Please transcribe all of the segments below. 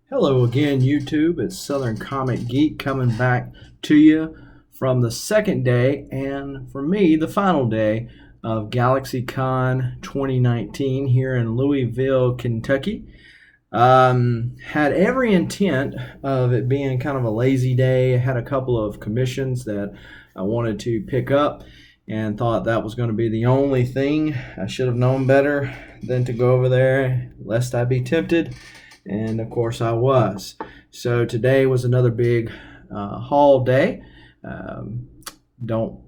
Hello again, YouTube. It's Southern Comic Geek coming back to you from the second day, and for me, the final day of GalaxyCon 2019 here in Louisville, Kentucky. Had every intent of it being kind of a lazy day. I had a couple of commissions that I wanted to pick up and thought that was going to be the only thing. I should have known better than to go over there, lest I be tempted. And of course, I was. So today was another big haul day. Um, don't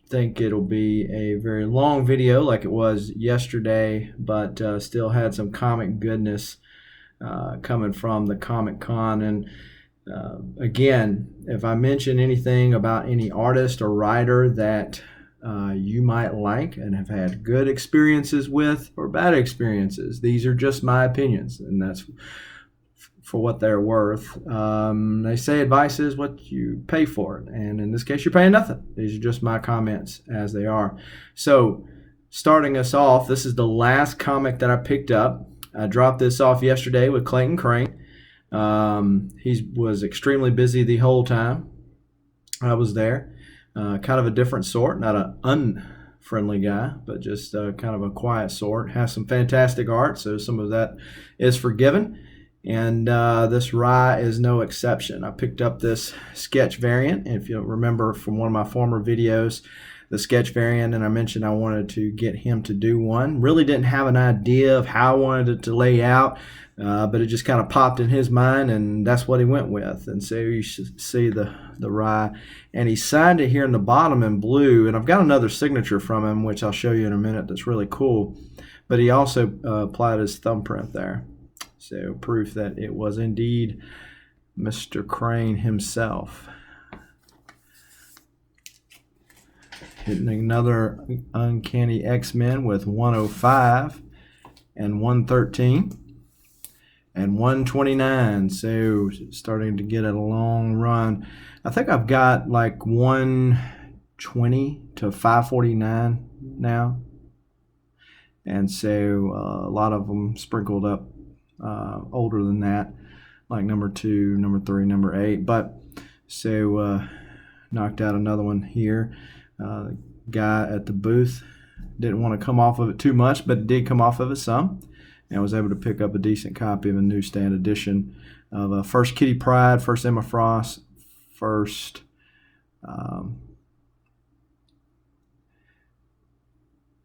think it'll be a very long video like it was yesterday, but still had some comic goodness coming from the Comic Con. And again, if I mention anything about any artist or writer that you might like and have had good experiences with or bad experiences, these are just my opinions, and that's for what they're worth. They say advice is what you pay for it, and in this case, you're paying nothing. These are just my comments as they are. So, starting us off, this is the last comic that I picked up. I dropped this off yesterday with Clayton Crane. He was extremely busy the whole time I was there. Kind of a different sort, not an unfriendly guy, but just kind of a quiet sort. Has some fantastic art, so some of that is forgiven. And this rye is no exception. I picked up this sketch variant. If you remember from one of my former videos, the sketch variant, and I mentioned I wanted to get him to do one. Really didn't have an idea of how I wanted it to lay out, but it just kind of popped in his mind, and that's what he went with. And so you should see the rye. And he signed it here in the bottom in blue, and I've got another signature from him, which I'll show you in a minute, that's really cool. But he also applied his thumbprint there. So proof that it was indeed Mr. Crane himself. Hitting another Uncanny X-Men with 105 and 113 and 129. So starting to get a long run. I think I've got like 120 to 549 now. And so a lot of them sprinkled up older than that, like number 2, number 3, number 8. But so knocked out another one here. The guy at the booth didn't want to come off of it too much, but did come off of it some, and was able to pick up a decent copy of a newsstand edition of first Kitty Pryde, first Emma Frost, first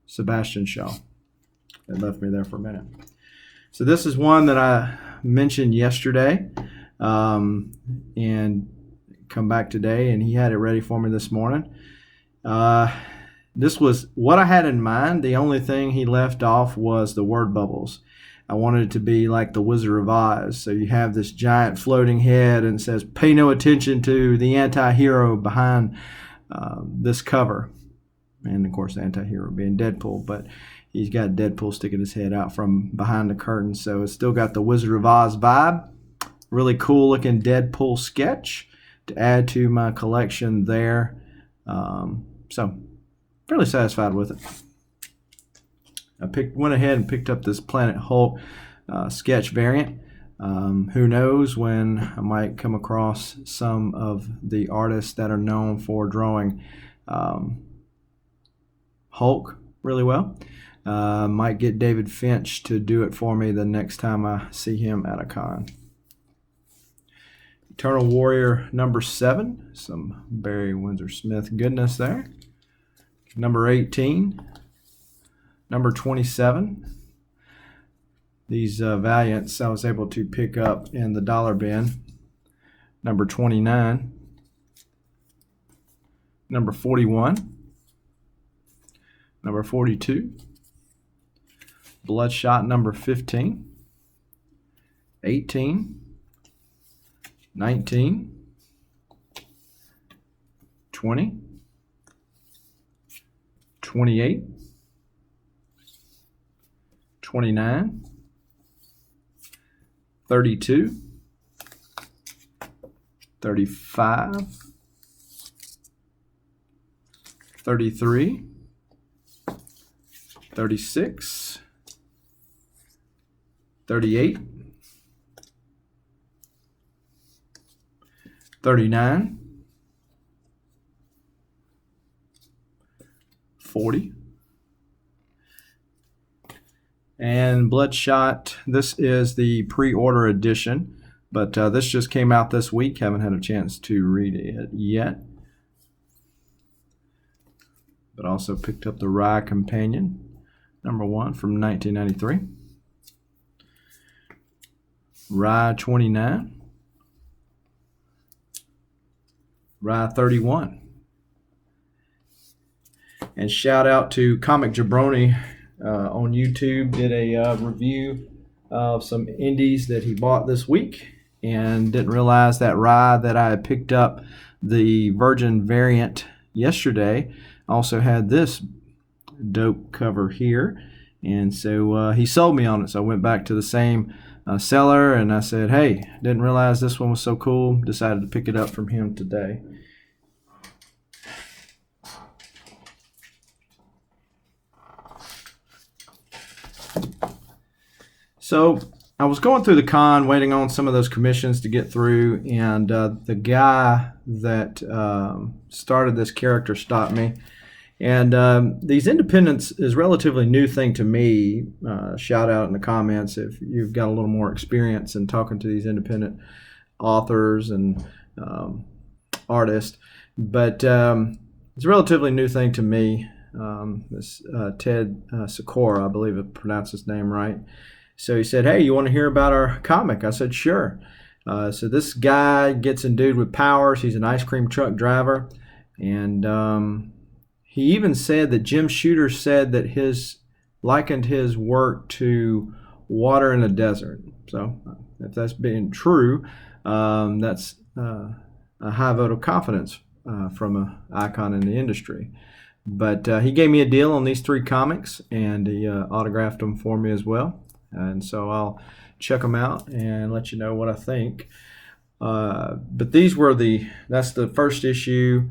Sebastian Shaw. It left me there for a minute. So this is one that I mentioned yesterday, and come back today, and he had it ready for me this morning. This was what I had in mind. The only thing he left off was the word bubbles. I wanted it to be like the Wizard of Oz. So you have this giant floating head and it says, "Pay no attention to the anti-hero behind this cover." And of course, the anti-hero being Deadpool, but he's got Deadpool sticking his head out from behind the curtain. So it's still got the Wizard of Oz vibe. Really cool looking Deadpool sketch to add to my collection there. So fairly satisfied with it. I went ahead and picked up this Planet Hulk sketch variant. Who knows when I might come across some of the artists that are known for drawing Hulk really well. Might get David Finch to do it for me the next time I see him at a con. Eternal Warrior number 7, some Barry Windsor Smith goodness there. Number 18, number 27. These Valiants I was able to pick up in the dollar bin. Number 29, number 41, number 42, Bloodshot number 15, 18, 19, 20, 28, 29, 32, 35, 33, 36, 38, 39, 40, and Bloodshot. This is the pre-order edition, but this just came out this week. Haven't had a chance to read it yet. But also picked up the Rye Companion, #1 from 1993. Rye 29. Rye 31. And shout out to Comic Jabroni on YouTube. Did a review of some indies that he bought this week, and didn't realize that Rye that I had picked up, the Virgin variant, yesterday, also had this dope cover here. And so he sold me on it. So I went back to the same seller and I said, hey, didn't realize this one was so cool. Decided to pick it up from him today. So I was going through the con, waiting on some of those commissions to get through, and the guy that started this character stopped me. And these independents is a relatively new thing to me. Shout out in the comments if you've got a little more experience in talking to these independent authors and artists. But it's a relatively new thing to me. This Ted Sikora, I believe I pronounced his name right. So he said, hey, you want to hear about our comic? I said, sure. So this guy gets endued with powers. He's an ice cream truck driver. And he even said that Jim Shooter said that likened his work to water in a desert. So if that's being true, that's a high vote of confidence from an icon in the industry. But he gave me a deal on these 3 comics, and he autographed them for me as well. And so I'll check them out and let you know what I think. But these were that's the first issue.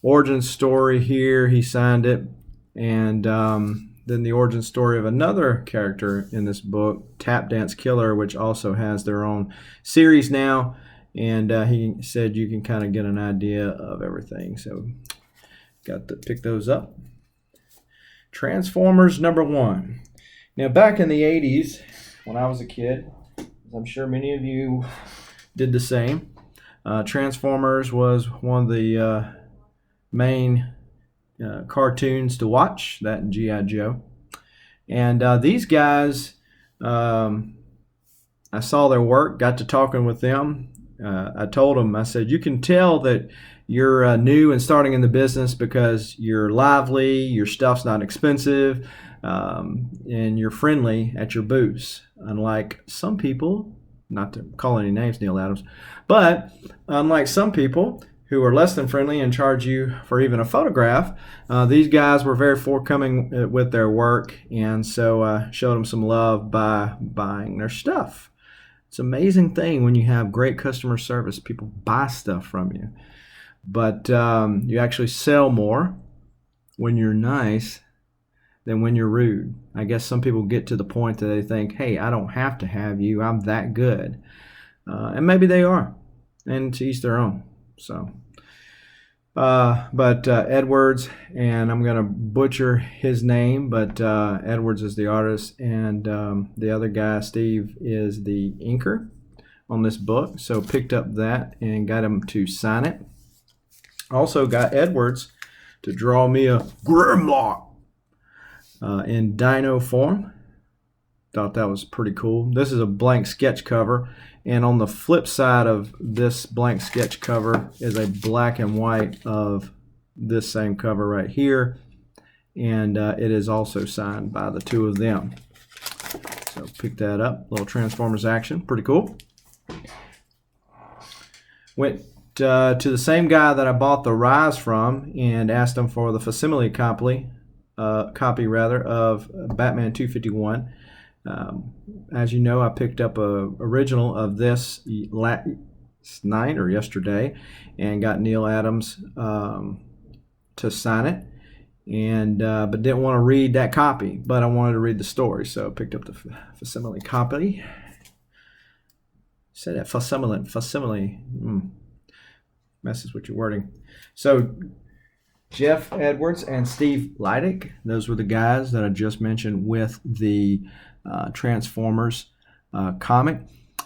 Origin story here, he signed it. And then the origin story of another character in this book, Tap Dance Killer, which also has their own series now. And he said you can kind of get an idea of everything. So got to pick those up. Transformers #1. Now, back in the 80s, when I was a kid, I'm sure many of you did the same, Transformers was one of the main cartoons to watch, that and G.I. Joe. And these guys, I saw their work, got to talking with them. I told them, I said, you can tell that you're new and starting in the business because you're lively, your stuff's not expensive, and you're friendly at your booths. Unlike some people, not to call any names, Neil Adams, but unlike some people who are less than friendly and charge you for even a photograph, these guys were very forthcoming with their work, and so showed them some love by buying their stuff. It's an amazing thing when you have great customer service. People buy stuff from you. But you actually sell more when you're nice than when you're rude. I guess some people get to the point that they think, hey, I don't have to have you. I'm that good. And maybe they are. And to each their own. So, but Edwards, and I'm going to butcher his name, but Edwards is the artist, and the other guy, Steve, is the inker on this book. So picked up that and got him to sign it. Also got Edwards to draw me a Grimlock in dino form. Thought that was pretty cool. This is a blank sketch cover, and on the flip side of this blank sketch cover is a black and white of this same cover right here, and it is also signed by the 2 of them. So pick that up. Little Transformers action, pretty cool. Went to the same guy that I bought the Rise from and asked him for the facsimile copy of Batman 251. As you know, I picked up a original of this last night or yesterday and got Neil Adams to sign it, and but didn't want to read that copy, but I wanted to read the story, so I picked up the facsimile copy. Say that facsimile. messes with your wording. So Jeff Edwards and Steve Leidick, those were the guys that I just mentioned with the Transformers comic.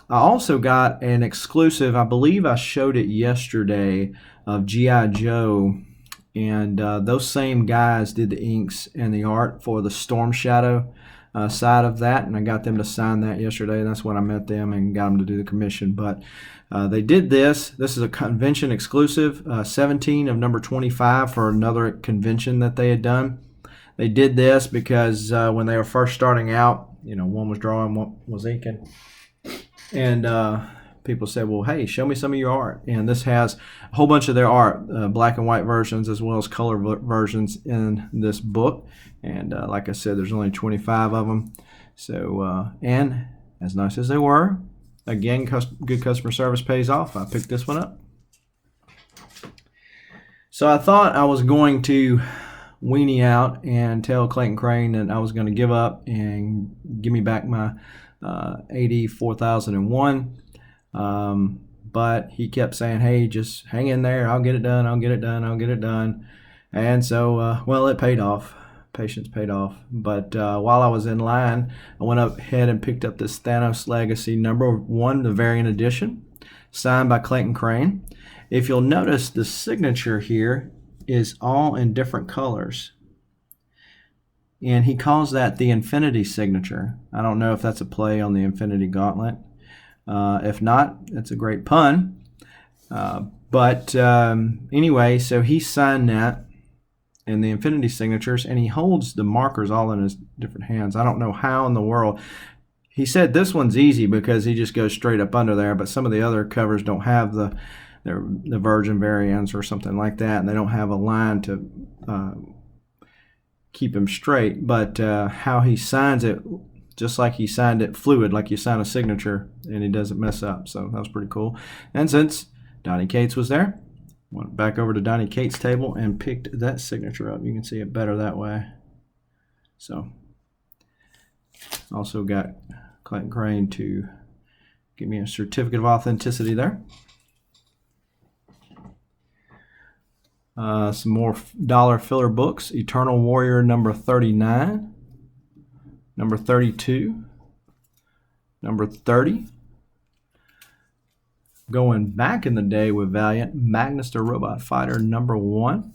I also got an exclusive, I believe I showed it yesterday, of G.I. Joe, and those same guys did the inks and the art for the Storm Shadow side of that, and I got them to sign that yesterday, and that's when I met them and got them to do the commission. But they did this. This is a convention exclusive, 17 of number 25 for another convention that they had done. They did this because when they were first starting out, one was drawing, one was inking. And people said, well, hey, show me some of your art. And this has a whole bunch of their art, black and white versions as well as color versions in this book. And like I said, there's only 25 of them. So, and as nice as they were, again, good customer service pays off. I picked this one up. So I thought I was going to weenie out and tell Clayton Crane that I was going to give up and give me back my 4001. But he kept saying, hey, just hang in there. I'll get it done. I'll get it done. I'll get it done. And so, well, it paid off. Patience paid off. But while I was in line, I went up ahead and picked up this Thanos Legacy #1, the variant edition, signed by Clayton Crane. If you'll notice, the signature here is all in different colors. And he calls that the Infinity signature. I don't know if that's a play on the Infinity Gauntlet. If not, it's a great pun. But anyway, so he signed that in the Infinity signatures, and he holds the markers all in his different hands. I don't know how in the world. He said this one's easy because he just goes straight up under there, but some of the other covers don't have the Virgin variants or something like that, and they don't have a line to keep him straight. But how he signs it, just like he signed it fluid, like you sign a signature, and he doesn't mess up. So that was pretty cool. And since Donny Cates was there, went back over to Donny Cates' table and picked that signature up. You can see it better that way. So also got Clayton Crane to give me a certificate of authenticity there. Some more dollar filler books. Eternal Warrior number 39, number 32, number 30. Going back in the day with Valiant, Magnus the Robot Fighter number 1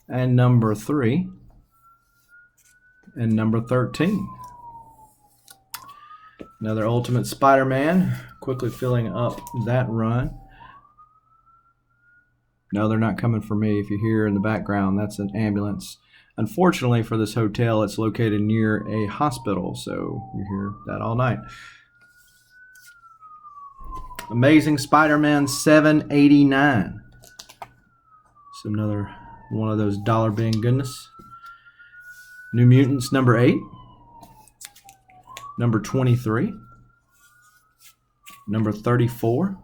and number 3 and number 13. Another Ultimate Spider-Man, quickly filling up that run. No, they're not coming for me. If you hear in the background, that's an ambulance. Unfortunately for this hotel, it's located near a hospital, so you hear that all night. Amazing Spider-Man 789. It's another one of those dollar bin goodness. New Mutants number 8. Number 23. Number 34.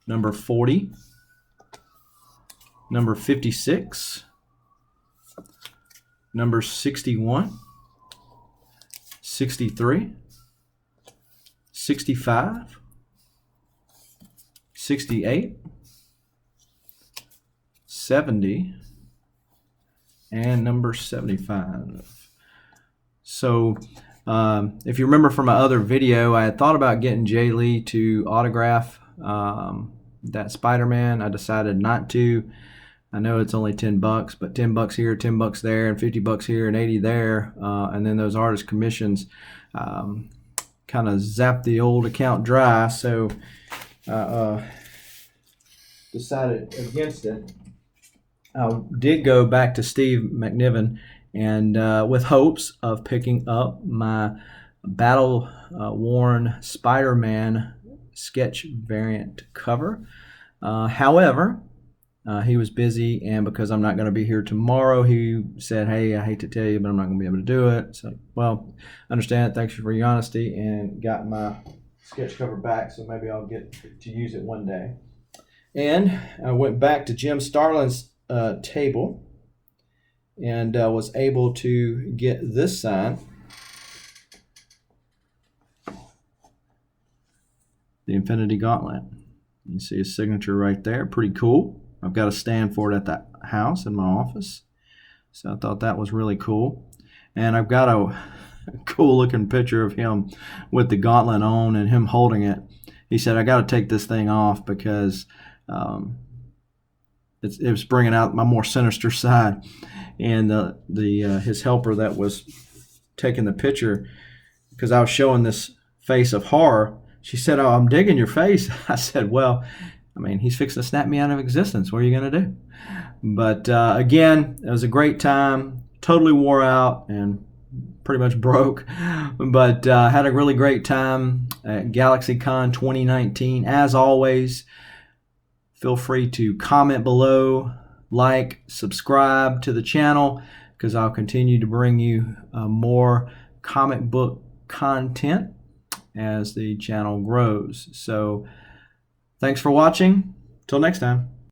Number 40. Number 56. Number 61. 63. 65, 68, 70, and number 75. So if you remember from my other video, I had thought about getting Jay Lee to autograph that Spider-Man. I decided not to. I know it's only $10, but $10 here, $10 there, and $50 here, and $80 there, and then those artist commissions kind of zapped the old account dry, so decided against it. I did go back to Steve McNiven, and with hopes of picking up my battle-worn Spider-Man sketch variant cover. However, he was busy, and because I'm not going to be here tomorrow, he said, hey, I hate to tell you, but I'm not going to be able to do it. So, well, understand. Thanks for your honesty, and got my sketch cover back, so maybe I'll get to use it one day. And I went back to Jim Starlin's table and was able to get this sign. The Infinity Gauntlet. You see his signature right there. Pretty cool. I've got a stand for it at the house in my office. So I thought that was really cool. And I've got a cool looking picture of him with the gauntlet on and him holding it. He said, I got to take this thing off because it was bringing out my more sinister side. And his helper that was taking the picture, because I was showing this face of horror, she said, oh, I'm digging your face. I said, well, I mean, he's fixing to snap me out of existence. What are you going to do? But again, it was a great time. Totally wore out and pretty much broke. But had a really great time at GalaxyCon 2019. As always, feel free to comment below, like, subscribe to the channel, because I'll continue to bring you more comic book content as the channel grows. So thanks for watching. Till next time.